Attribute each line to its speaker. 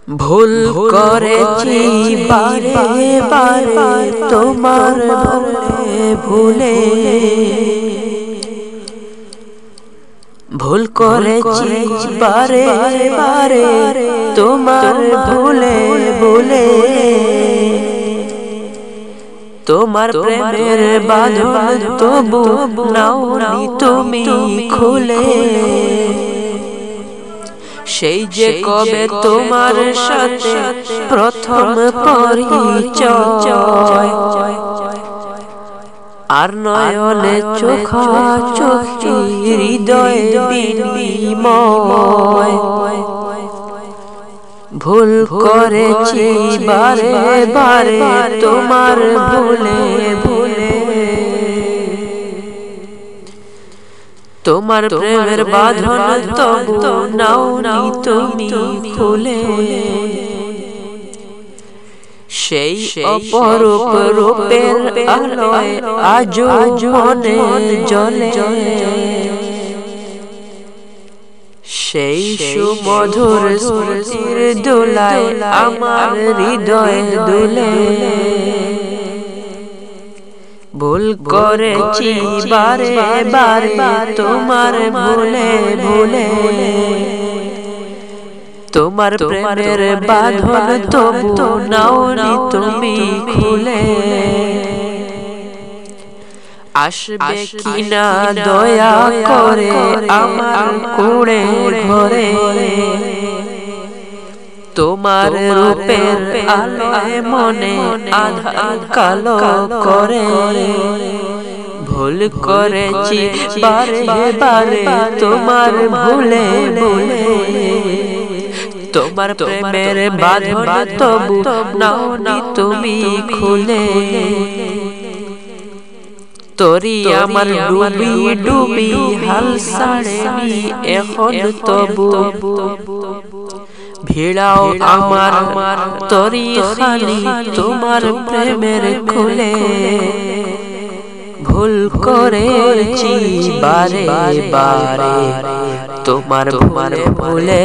Speaker 1: ভুল করেছি বারে বারে তোমার ভুলে ভুল করেছি বারে বারে তোমার ভুলে ভুলে তোমার প্রেমের বাঁধন তবু নাওনি তুমি খুলে সেই যে কবে তোমার সাথে প্রথম পরিচয় আর নয়নে চোখাচোখি হৃদয় বিনিময় ভুল করেছি বারে বারে তোমার ভুলে ভুলে তোমার প্রেমের বাঁধন তবু নাওনি তুমি খুলে সেই অপরূপ রূপের আলোয় আজও মনে জ্বলে সেই সুমধুর স্মৃতির দোলায় আমার হৃদয় দুলে ভুল করেছি বারে বারে তোমার ভুলে ভুলে তোমার প্রেমের বাঁধন তবু নাওনি তুমি খুলে আসবে কিনা দয়া করে আমার কুড়ে ঘরে তোমার রূপের আলোয় মনে আধার কালো করে ভুল করেছি বারে বারে তোমার ভুলে ভুলে তোমার প্রেমের বাঁধন তবু নাওনি তুমি খুলে তোরি আমার ডুবি ডুবি হাল ছাড়েনি এখন তবু ভিড়াও আমার তোরি খালি তোমার প্রেমের খুলে ভুল করেছি বারে বারে তোমার ভুলে ভুলে